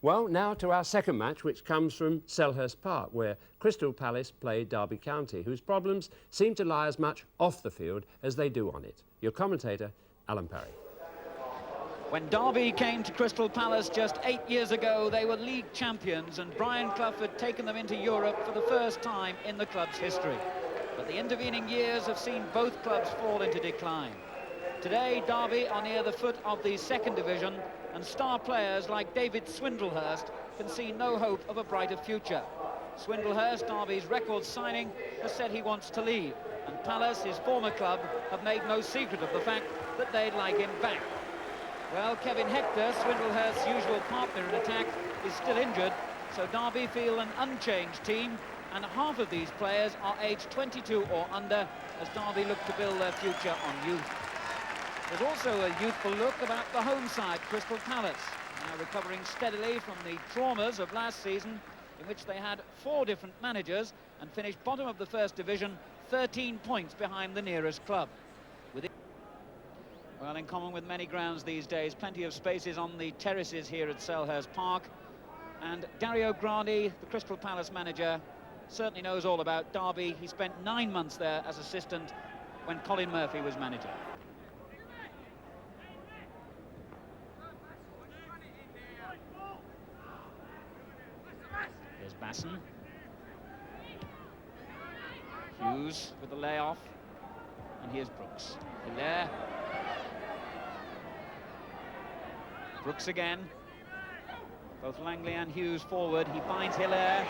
Well, now to our second match, which comes from Swindlehurst Park, where Crystal Palace played Derby County, whose problems seem to lie as much off the field as they do on it. Your commentator, Alan Parry. When Derby came to Crystal Palace just 8 years ago, they were league champions, and Brian Clough had taken them into Europe for the first time in the club's history. But the intervening years have seen both clubs fall into decline. Today, Derby are near the foot of the second division, and star players like David Swindlehurst can see no hope of a brighter future. Swindlehurst, Derby's record signing, has said he wants to leave, and Palace, his former club, have made no secret of the fact that they'd like him back. Well, Kevin Hector, Swindlehurst's usual partner in attack, is still injured, so Derby feel an unchanged team, and half of these players are aged 22 or under, as Derby look to build their future on youth. There's also a youthful look about the home side, Crystal Palace, now recovering steadily from the traumas of last season, in which they had 4 different managers and finished bottom of the first division, 13 points behind the nearest club. Well, in common with many grounds these days, plenty of spaces on the terraces here at Swindlehurst Park. And Dario Grani, the Crystal Palace manager, certainly knows all about Derby. He spent 9 months there as assistant when Colin Murphy was manager. Here's Basson. Hughes with the layoff. And here's Brooks. Hilaire. Brooks again. Both Langley and Hughes forward. He finds Hilaire.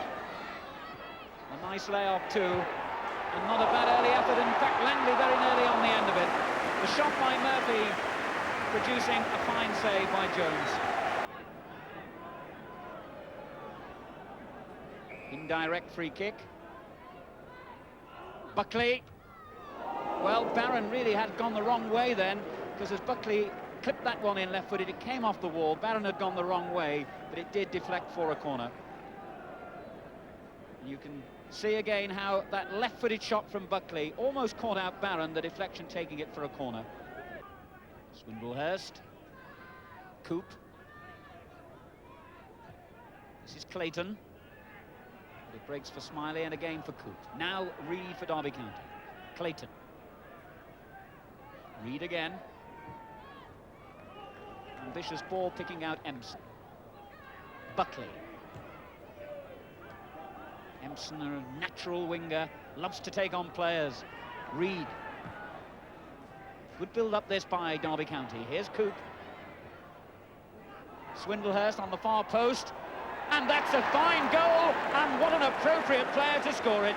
A nice layoff too. And not a bad early effort. In fact, Langley very nearly on the end of it. The shot by Murphy producing a fine save by Jones. Indirect free kick. Buckley. Well, Barron really had gone the wrong way then, because as Buckley clipped that one in left-footed, it came off the wall. Barron had gone the wrong way, but it did deflect for a corner. And you can see again how that left-footed shot from Buckley almost caught out Barron, the deflection taking it for a corner. Swindlehurst. Coop. This is Clayton. It breaks for Smiley and again for Coop. Now Reid for Derby County. Clayton. Reid again. Ambitious ball picking out Empson. Buckley. Empson, a natural winger, loves to take on players. Reid. Good build up this by Derby County. Here's Coop. Swindlehurst on the far post. And that's a fine goal, and what an appropriate player to score it.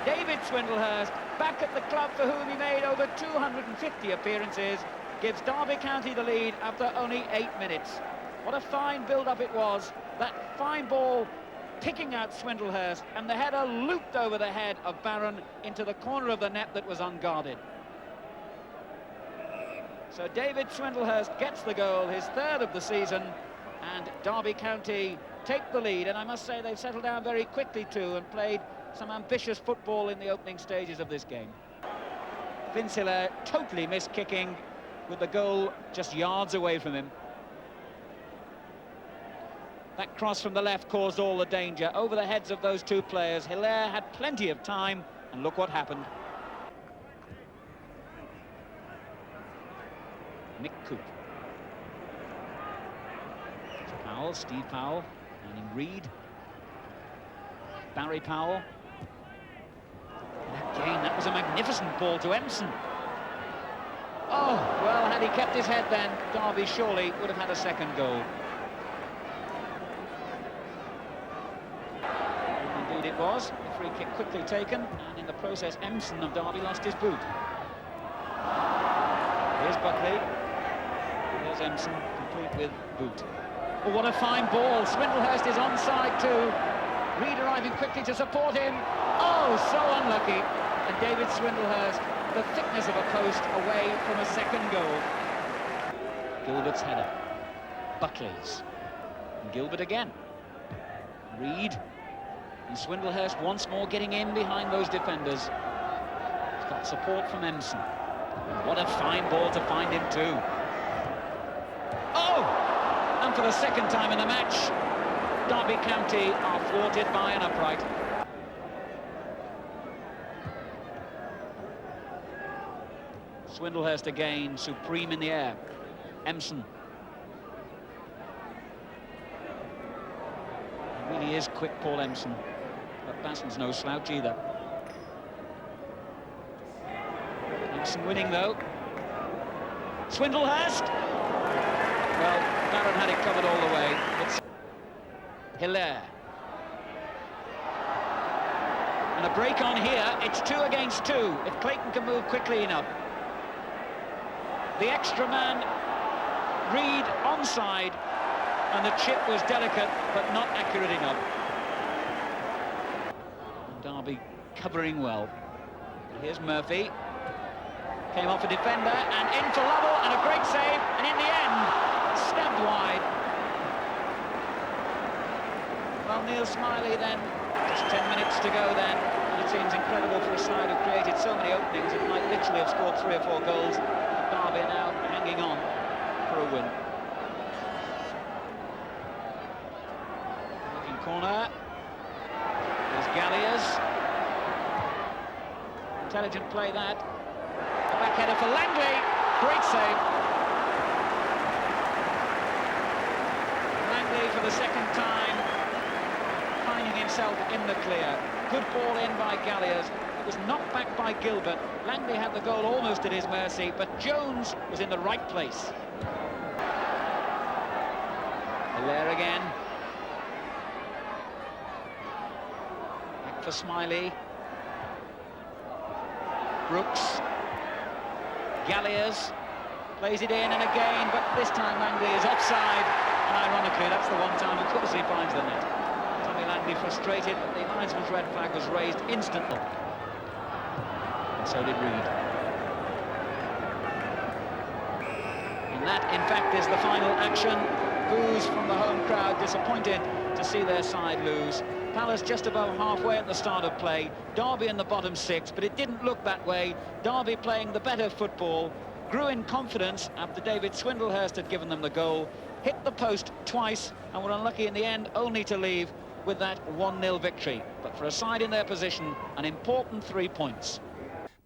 David Swindlehurst, back at the club for whom he made over 250 appearances, gives Derby County the lead after only 8 minutes. What a fine build-up it was. That fine ball picking out Swindlehurst, and the header looped over the head of Barron into the corner of the net that was unguarded. So David Swindlehurst gets the goal, his 3rd of the season, and Derby County take the lead. And I must say they've settled down very quickly too and played some ambitious football in the opening stages of this game. Vince Hilaire totally missed kicking, with the goal just yards away from him. That cross from the left caused all the danger. Over the heads of those 2 players, Hilaire had plenty of time, and look what happened. Mick Coop. Powell, Steve Powell, and Reid. Barry Powell. And again, that was a magnificent ball to Empson. Oh, well, had he kept his head then, Derby surely would have had a second goal. Indeed it was. The free kick quickly taken, and in the process, Empson of Derby lost his boot. Here's Buckley. Here's Empson, complete with boot. Oh, what a fine ball. Swindlehurst is onside too. Reid arriving quickly to support him. Oh, so unlucky. And David Swindlehurst, the thickness of a post away from a second goal. Gilbert's header. Buckley's. And Gilbert again. Reid. And Swindlehurst once more getting in behind those defenders. He's got support from Empson. And what a fine ball to find him too. Oh! And for the second time in the match, Derby County are thwarted by an upright. Swindlehurst again, supreme in the air. Empson. He really is quick, Paul Empson. But Basson's no slouch either. Empson winning, though. Swindlehurst! Well, Barron had it covered all the way. It's Hilaire. And a break on here. It's 2 against 2. If Clayton can move quickly enough. The extra man, Reed, onside, and the chip was delicate, but not accurate enough. And Derby covering well. Here's Murphy. Came off a defender, and in for Lovell, and a great save, and in the end, stabbed wide. Well, Neil Smiley then, just 10 minutes to go then, and it seems incredible for a side who created so many openings, it might literally have scored 3 or 4 goals. Derby now hanging on for a win. Looking corner. There's Galliers. Intelligent play that. A back header for Langley. Great save. Langley for the second time finding himself in the clear. Good ball in by Galliers. It was knocked back by Gilbert. Langley had the goal almost at his mercy, but Jones was in the right place. Hilaire again. Back for Smiley. Brooks. Galliers plays it in and again, but this time Langley is offside, and ironically that's the one time, of course, he finds the net. Tommy Langley frustrated, but the linesman's red flag was raised instantly. And so did Reed. And that, in fact, is the final action. Boos from the home crowd, disappointed to see their side lose. Palace just above halfway at the start of play. Derby in the bottom 6, but it didn't look that way. Derby playing the better football, grew in confidence after David Swindlehurst had given them the goal, hit the post twice, and were unlucky in the end only to leave with that 1-0 victory. But for a side in their position, an important 3 points.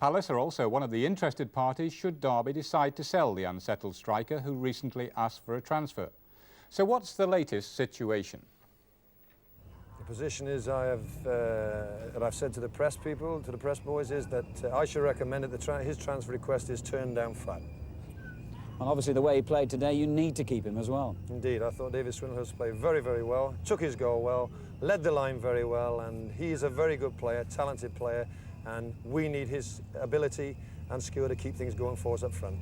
Palace are also one of the interested parties should Derby decide to sell the unsettled striker who recently asked for a transfer. So what's the latest situation? The position is, I've said to the press people, to the press boys, is that I should recommend that his transfer request is turned down flat. And obviously the way he played today, you need to keep him as well. Indeed, I thought David Swindlehurst played very, very well, took his goal well, led the line very well, and he's a very good player, talented player, and we need his ability and skill to keep things going for us up front.